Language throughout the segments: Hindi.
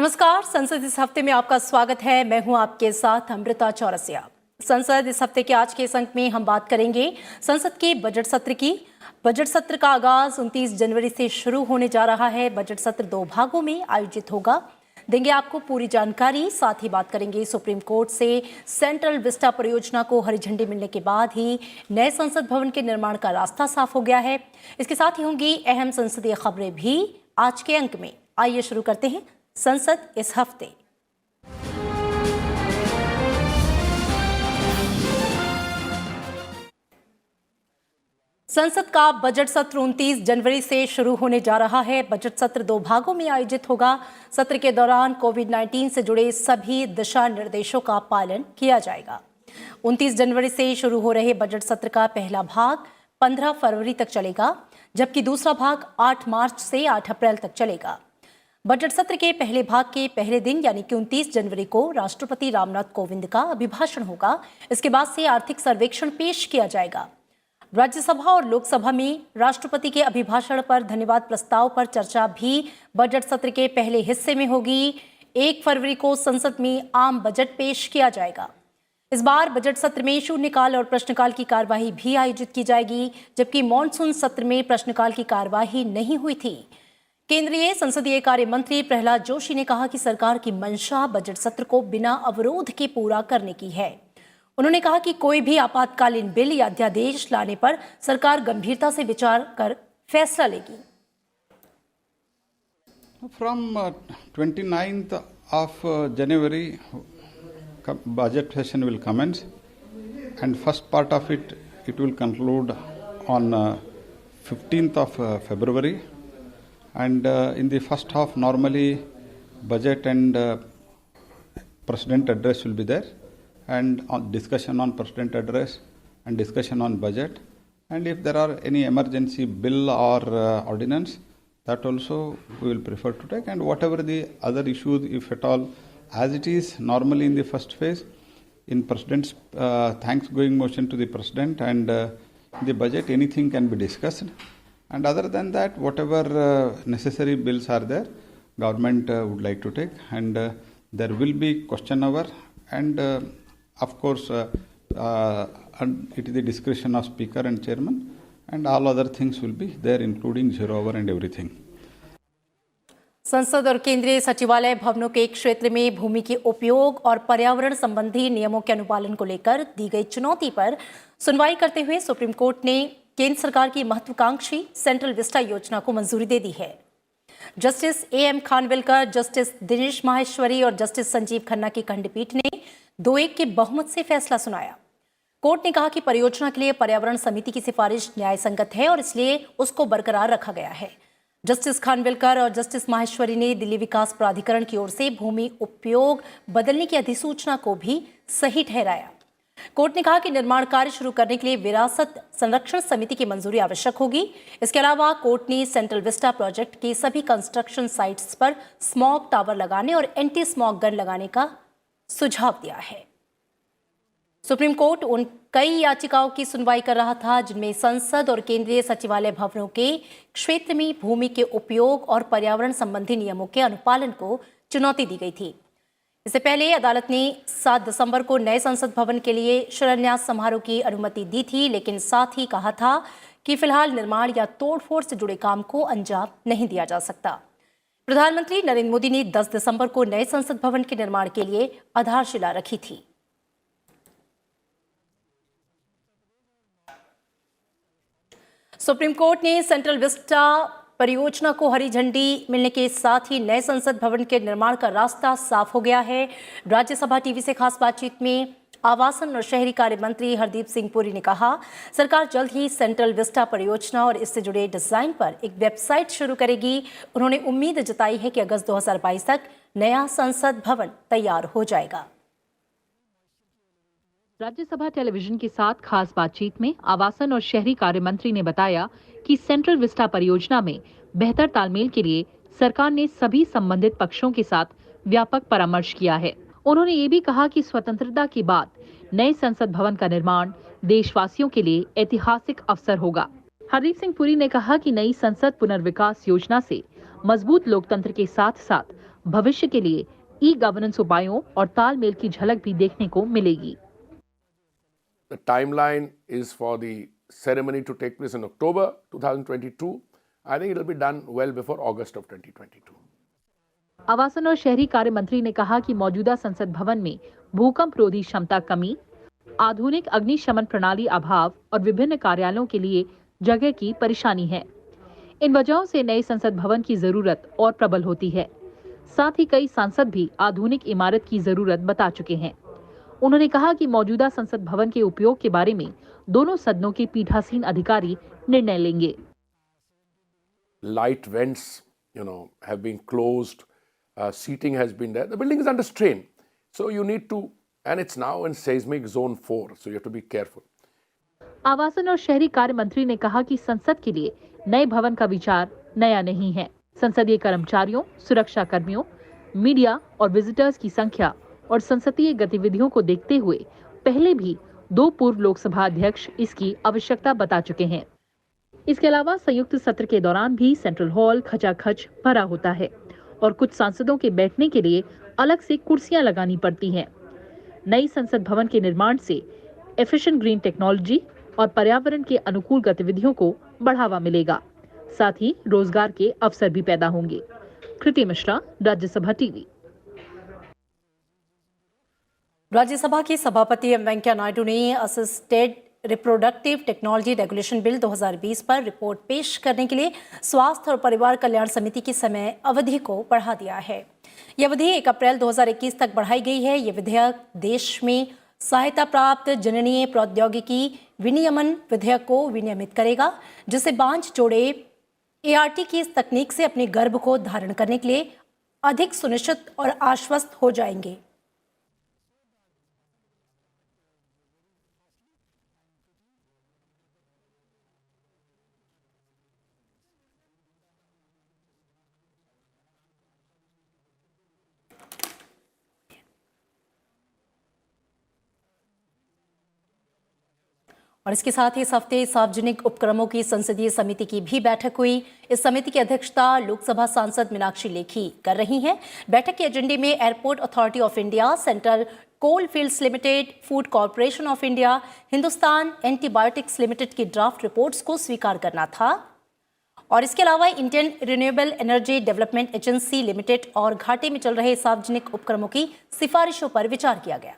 नमस्कार। संसद इस हफ्ते में आपका स्वागत है। मैं हूं आपके साथ अमृता चौरसिया। संसद इस हफ्ते के आज के इस अंक में हम बात करेंगे संसद के बजट सत्र की। बजट सत्र का आगाज 29 जनवरी से शुरू होने जा रहा है। बजट सत्र 2 भागों में आयोजित होगा। देंगे आपको पूरी जानकारी। साथ ही बात करेंगे सुप्रीम कोर्ट से सेंट्रल विस्टा परियोजना को हरी झंडी मिलने के बाद ही नए संसद भवन के निर्माण का रास्ता साफ हो गया है। इसके साथ ही होंगी अहम संसदीय खबरें भी आज के अंक में। आइए शुरू करते हैं संसद इस हफ्ते। संसद का बजट सत्र 29 जनवरी से शुरू होने जा रहा है। बजट सत्र 2 भागों में आयोजित होगा। सत्र के दौरान कोविड-19 से जुड़े सभी दिशा निर्देशों का पालन किया जाएगा। 29 जनवरी से शुरू हो रहे बजट सत्र का पहला भाग 15 फरवरी तक चलेगा, जबकि दूसरा भाग 8 मार्च से 8 अप्रैल तक चलेगा। बजट सत्र के पहले भाग के पहले दिन यानी कि 29 जनवरी को राष्ट्रपति रामनाथ कोविंद का अभिभाषण होगा। इसके बाद से आर्थिक सर्वेक्षण पेश किया जाएगा। राज्यसभा और लोकसभा में राष्ट्रपति के अभिभाषण पर धन्यवाद प्रस्ताव पर चर्चा भी बजट सत्र के पहले हिस्से में होगी। 1 फरवरी को संसद में आम बजट पेश किया जाएगा। इस बार बजट सत्र में शून्यकाल और प्रश्नकाल की कार्यवाही भी आयोजित की जाएगी, जबकि मॉनसून सत्र में प्रश्नकाल की कार्यवाही नहीं हुई थी। केंद्रीय संसदीय कार्य मंत्री प्रहलाद जोशी ने कहा कि सरकार की मंशा बजट सत्र को बिना अवरोध के पूरा करने की है। उन्होंने कहा कि कोई भी आपातकालीन बिल या अध्यादेश लाने पर सरकार गंभीरता से विचार कर फैसला लेगी। From 29th of January, budget session will commence, and first part of it will conclude on 15th of February. And in the first half, normally budget and president address will be there, and on discussion on president address and discussion on budget. And if there are any emergency bill or ordinance, that also we will prefer to take. And whatever the other issues, if at all, as it is normally in the first phase, in president's thanks-going motion to the president and the budget, anything can be discussed. And other than that, whatever necessary bills are there, government would like to take, and there will be question hour, and of course, and it is the discretion of speaker and chairman, and all other things will be there, including zero hour and everything. संसद और केंद्रीय सचिवालय भवनों के क्षेत्र में भूमि के उपयोग और पर्यावरण संबंधी नियमों के अनुपालन को लेकर दी गई चुनौती पर सुनवाई करते हुए सुप्रीम कोर्ट ने केंद्र सरकार की महत्वाकांक्षी सेंट्रल विस्टा योजना को मंजूरी दे दी है। Justice A.M. Khanwilkar, Justice Dinesh Maheshwari और जस्टिस संजीव खन्ना की खंडपीठ ने 2-1 के बहुमत से फैसला सुनाया। कोर्ट ने कहा कि परियोजना के लिए पर्यावरण समिति की सिफारिश न्याय संगत है और इसलिए उसको बरकरार रखा गया है। जस्टिस खानविलकर और जस्टिस माहेश्वरी ने दिल्ली विकास प्राधिकरण की ओर से भूमि उपयोग बदलने की अधिसूचना को भी सही ठहराया। कोर्ट ने कहा कि निर्माण कार्य शुरू करने के लिए विरासत संरक्षण समिति की मंजूरी आवश्यक होगी। इसके अलावा कोर्ट ने सेंट्रल विस्टा प्रोजेक्ट के सभी कंस्ट्रक्शन साइट्स पर स्मॉग टावर लगाने और एंटी स्मॉग गन लगाने का सुझाव दिया है। सुप्रीम कोर्ट उन कई याचिकाओं की सुनवाई कर रहा था जिनमें संसद और केंद्रीय सचिवालय भवनों के क्षेत्र में भूमि के उपयोग और पर्यावरण संबंधी नियमों के अनुपालन को चुनौती दी गई थी। इससे पहले अदालत ने 7 दिसंबर को नए संसद भवन के लिए शिलान्यास समारोह की अनुमति दी थी, लेकिन साथ ही कहा था कि फिलहाल निर्माण या तोड़फोड़ से जुड़े काम को अंजाम नहीं दिया जा सकता। प्रधानमंत्री नरेंद्र मोदी ने 10 दिसंबर को नए संसद भवन के निर्माण के लिए आधारशिला रखी थी। सुप्रीम कोर्ट ने सेंट्रल विस्टा परियोजना को हरी झंडी मिलने के साथ ही नए संसद भवन के निर्माण का रास्ता साफ हो गया है। राज्यसभा टीवी से खास बातचीत में आवासन और शहरी कार्य मंत्री हरदीप सिंह पुरी ने कहा, सरकार जल्द ही सेंट्रल विस्टा परियोजना और इससे जुड़े डिजाइन पर एक वेबसाइट शुरू करेगी। उन्होंने उम्मीद जताई है कि अगस्त 2022 तक नया संसद भवन तैयार हो जाएगा। राज्यसभा टेलीविजन के साथ खास बातचीत में आवासन और शहरी कार्य मंत्री ने बताया कि सेंट्रल विस्टा परियोजना में बेहतर तालमेल के लिए सरकार ने सभी संबंधित पक्षों के साथ व्यापक परामर्श किया है। उन्होंने ये भी कहा कि स्वतंत्रता के बाद नए संसद भवन का निर्माण देशवासियों के लिए ऐतिहासिक अवसर होगा। हरदीप सिंह पुरी ने कहा कि नई संसद पुनर्विकास योजना से मजबूत लोकतंत्र के साथ साथ भविष्य के लिए ई गवर्नेंस उपायों और तालमेल की झलक भी देखने को मिलेगी। The timeline is for the ceremony to take place in October 2022. I think it will be done well before August of 2022. आवासन और शहरी कार्य मंत्री ने कहा कि मौजूदा संसद भवन में भूकंप रोधी क्षमता कमी, आधुनिक अग्निशमन प्रणाली अभाव और विभिन्न कार्यालयों के लिए जगह की परेशानी है। इन वजहों से नए संसद भवन की जरूरत और प्रबल होती है। साथ ही कई सांसद भी आधुनिक इमारत की जरूरत बता चुके हैं। उन्होंने कहा कि मौजूदा संसद भवन के उपयोग के बारे में दोनों सदनों के पीठासीन अधिकारी निर्णय लेंगे। Light vents, have been closed. Seating has been there. The building is under strain, so you need to, and it's now in seismic zone 4, so you have to be careful. आवासन और शहरी कार्य मंत्री ने कहा कि संसद के लिए नए भवन का विचार नया नहीं है। संसदीय कर्मचारियों, सुरक्षा कर्मियों, मीडिया और विजिटर्स की संख्या और संसदीय गतिविधियों को देखते हुए पहले भी 2 पूर्व लोकसभा अध्यक्ष इसकी आवश्यकता बता चुके हैं। इसके अलावा संयुक्त सत्र के दौरान भी सेंट्रल हॉल खचाखच भरा होता है और कुछ सांसदों के बैठने के लिए अलग से कुर्सियां लगानी पड़ती हैं। नई संसद भवन के निर्माण से एफिशिएंट ग्रीन टेक्नोलॉजी और पर्यावरण के अनुकूल गतिविधियों को बढ़ावा मिलेगा। साथ ही रोजगार के अवसर भी पैदा होंगे। कृति मिश्रा, राज्यसभा टीवी। राज्यसभा के सभापति एम वेंकैया नायडू ने assisted reproductive technology regulation bill 2020 पर रिपोर्ट पेश करने के लिए स्वास्थ्य और परिवार कल्याण समिति की समय अवधि को बढ़ा दिया है। यह अवधि 1 अप्रैल 2021 तक बढ़ाई गई है। यह विधेयक देश में सहायता प्राप्त जननीय प्रौद्योगिकी विनियमन विधेयक को विनियमित करेगा, जिससे बांझ जोड़े ART की इस तकनीक से अपने गर्भ को धारण करने के लिए अधिक सुनिश्चित और आश्वस्त हो जाएंगे। और इसके साथ ही इस हफ्ते सार्वजनिक उपक्रमों की संसदीय समिति की भी बैठक हुई। इस समिति की अध्यक्षता लोकसभा सांसद मीनाक्षी लेखी कर रही हैं। बैठक के एजेंडे में Airport Authority of India, Central Coal Fields Limited, Food Corporation of India, Hindustan Antibiotics Limited की ड्राफ्ट रिपोर्ट्स को स्वीकार करना था और इसके अलावा Indian Renewable Energy Development Agency Limited और घाटे में चल रहे सार्वजनिक उपक्रमों की सिफारिशों पर विचार किया गया।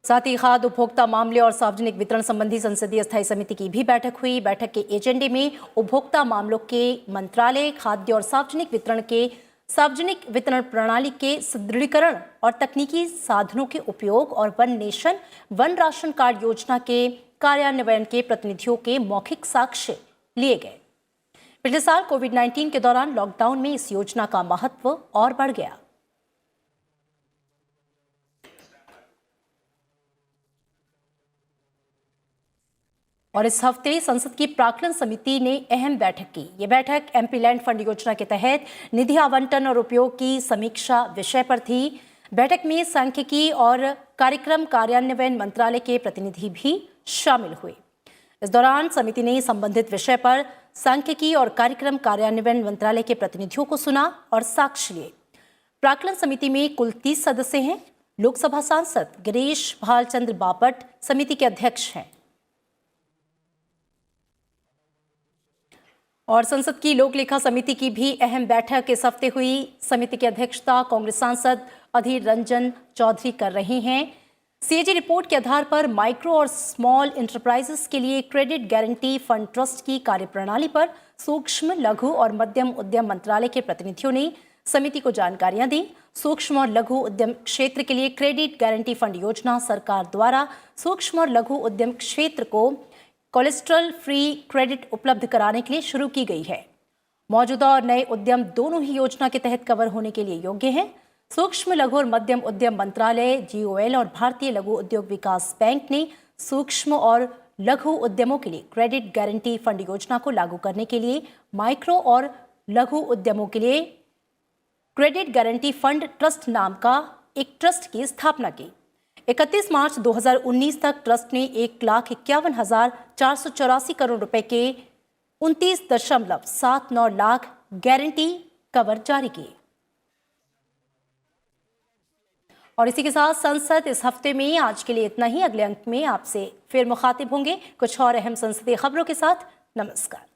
साथ ही खाद्य उपभोक्ता मामले और सार्वजनिक वितरण संबंधी संसदीय स्थायी समिति की भी बैठक हुई। बैठक के एजेंडे में उपभोक्ता मामलों के मंत्रालय, खाद्य और सार्वजनिक वितरण के सार्वजनिक वितरण प्रणाली के सुदृढ़ीकरण और तकनीकी साधनों के उपयोग और one nation one ration card योजना के कार्यान्वयन के प्रतिनिधियों के मौखिक साक्ष्य लिए गए। पिछले साल कोविड-19 के दौरान लॉकडाउन में इस योजना का महत्व और बढ़ गया। और इस हफ्ते संसद की प्राक्कलन समिति ने अहम बैठक की। ये बैठक MP लैंड फंड योजना के तहत निधि आवंटन और उपयोग की समीक्षा विषय पर थी। बैठक में सांख्यिकी और कार्यक्रम कार्यान्वयन मंत्रालय के प्रतिनिधि भी शामिल हुए। इस दौरान समिति ने संबंधित विषय पर सांख्यिकी और कार्यक्रम कार्यान्वयन मंत्रालय के प्रतिनिधियों को सुना और साक्ष्य लिए। प्राक्कलन समिति में कुल 30 सदस्य हैं। लोकसभा सांसद गिरीश भालचंद्र बापट समिति के अध्यक्ष हैं और संसद की लोक लेखा समिति की भी अहम बैठक इस हफ्ते हुई। समिति की अध्यक्षता कांग्रेस सांसद अधीर रंजन चौधरी कर रहे हैं। CAG रिपोर्ट के आधार पर माइक्रो और स्मॉल इंटरप्राइजेस के लिए क्रेडिट गारंटी फंड ट्रस्ट की कार्यप्रणाली पर सूक्ष्म, लघु और मध्यम उद्यम मंत्रालय के प्रतिनिधियों ने समिति को जानकारियां दी। सूक्ष्म और लघु उद्यम क्षेत्र के लिए क्रेडिट गारंटी फंड योजना सरकार द्वारा सूक्ष्म और लघु उद्यम क्षेत्र को कोलेस्ट्रल फ्री क्रेडिट उपलब्ध कराने के लिए शुरू की गई है। मौजूदा और नए उद्यम दोनों ही योजना के तहत कवर होने के लिए योग्य हैं। सूक्ष्म, लघु और मध्यम उद्यम मंत्रालय, GOL और भारतीय लघु उद्योग विकास बैंक ने सूक्ष्म और लघु उद्यमों के लिए क्रेडिट गारंटी फंड योजना को लागू करने के लिए माइक्रो और लघु उद्यमों के लिए क्रेडिट गारंटी फंड ट्रस्ट नाम का एक ट्रस्ट की स्थापना की। 31 मार्च 2019 तक ट्रस्ट ने 1,51,484 करोड़ रुपए के 29.79 लाख गारंटी कवर जारी की। और इसी के साथ संसद इस हफ्ते में आज के लिए इतना ही। अगले अंक में आपसे फिर मुखातिब होंगे कुछ और अहम संसदीय खबरों के साथ। नमस्कार।